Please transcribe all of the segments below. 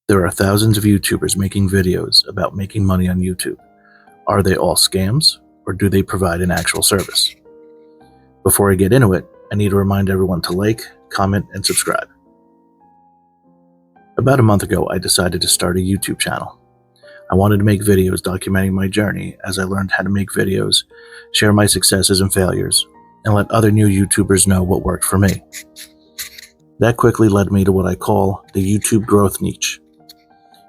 There are thousands of YouTubers making videos about making money on YouTube. Are they all scams, or do they provide an actual service? Before I get into it, I need to remind everyone to like, comment, and subscribe. About a month ago, I decided to start a YouTube channel. I wanted to make videos documenting my journey as I learned how to make videos, share my successes and failures, and let other new YouTubers know what worked for me. That quickly led me to what I call the YouTube growth niche.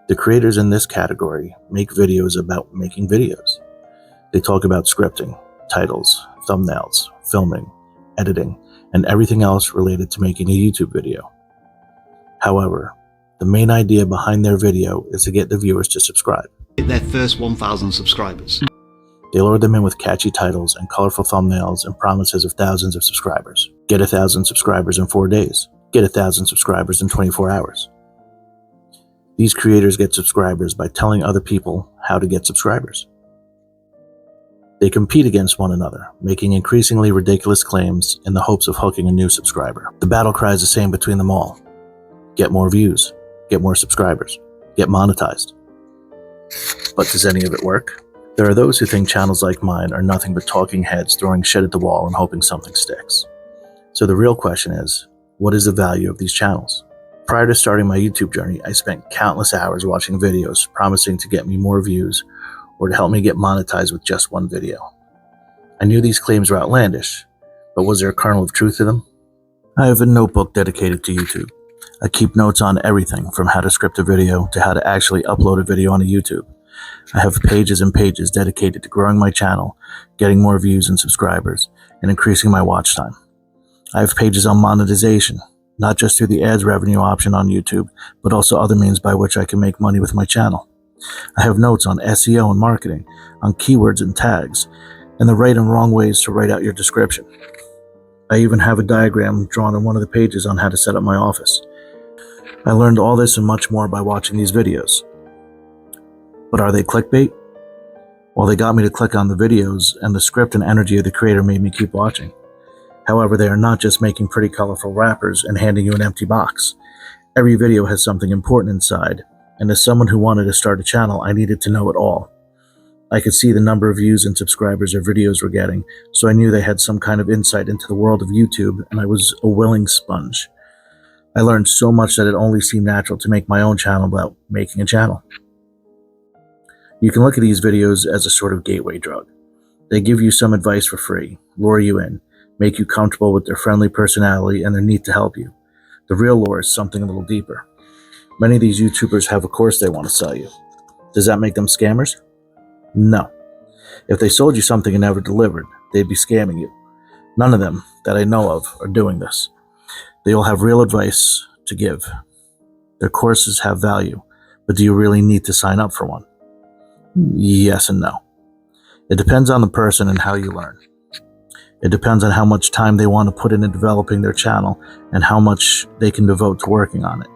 The creators in this category make videos about making videos. They talk about scripting, titles, thumbnails, filming, editing, and everything else related to making a YouTube video. However, the main idea behind their video is to get the viewers to subscribe. Their first 1,000 subscribers. They lure them in with catchy titles and colorful thumbnails and promises of thousands of subscribers. Get 1,000 subscribers in 4 days. Get 1,000 subscribers in 24 hours. These creators get subscribers by telling other people how to get subscribers. They compete against one another, making increasingly ridiculous claims in the hopes of hooking a new subscriber. The battle cry is the same between them all. Get more views, get more subscribers, get monetized. But does any of it work? There are those who think channels like mine are nothing but talking heads throwing shit at the wall and hoping something sticks. So the real question is, what is the value of these channels? Prior to starting my YouTube journey, I spent countless hours watching videos promising to get me more views or to help me get monetized with just one video. I knew these claims were outlandish, but was there a kernel of truth to them? I have a notebook dedicated to YouTube. I keep notes on everything from how to script a video to how to actually upload a video onto YouTube. I have pages and pages dedicated to growing my channel, getting more views and subscribers, and increasing my watch time. I have pages on monetization, not just through the ads revenue option on YouTube, but also other means by which I can make money with my channel. I have notes on SEO and marketing, on keywords and tags, and the right and wrong ways to write out your description. I even have a diagram drawn on one of the pages on how to set up my office. I learned all this and much more by watching these videos. But are they clickbait? Well, they got me to click on the videos, and the script and energy of the creator made me keep watching. However, they are not just making pretty colorful wrappers and handing you an empty box. Every video has something important inside, and as someone who wanted to start a channel, I needed to know it all. I could see the number of views and subscribers their videos were getting, so I knew they had some kind of insight into the world of YouTube, and I was a willing sponge. I learned so much that it only seemed natural to make my own channel about making a channel. You can look at these videos as a sort of gateway drug. They give you some advice for free, lure you in, make you comfortable with their friendly personality, and they're neat to help you. The real lure is something a little deeper. Many of these YouTubers have a course they want to sell you. Does that make them scammers? No. If they sold you something and never delivered, they'd be scamming you. None of them, that I know of, are doing this. They all have real advice to give. Their courses have value, but do you really need to sign up for one? Yes and no. It depends on the person and how you learn. It depends on how much time they want to put into developing their channel and how much they can devote to working on it.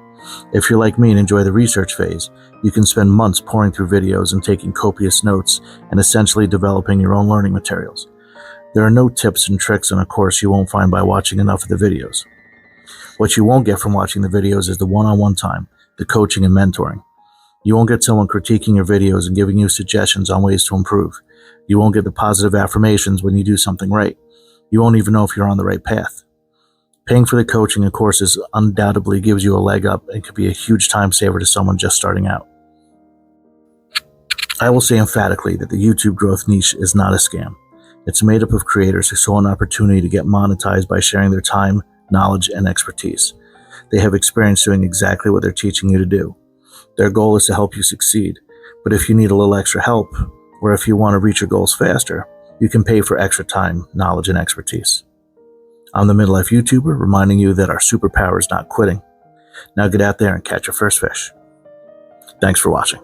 If you're like me and enjoy the research phase, you can spend months pouring through videos and taking copious notes and essentially developing your own learning materials. There are no tips and tricks in a course you won't find by watching enough of the videos. What you won't get from watching the videos is the one-on-one time, the coaching and mentoring. You won't get someone critiquing your videos and giving you suggestions on ways to improve. You won't get the positive affirmations when you do something right. You won't even know if you're on the right path. Paying for the coaching and courses undoubtedly gives you a leg up and could be a huge time saver to someone just starting out. I will say emphatically that the YouTube growth niche is not a scam. It's made up of creators who saw an opportunity to get monetized by sharing their time, knowledge, and expertise. They have experience doing exactly what they're teaching you to do. Their goal is to help you succeed, but if you need a little extra help, or if you want to reach your goals faster, you can pay for extra time, knowledge, and expertise. I'm the Midlife YouTuber, reminding you that our superpower is not quitting. Now get out there and catch your first fish. Thanks for watching.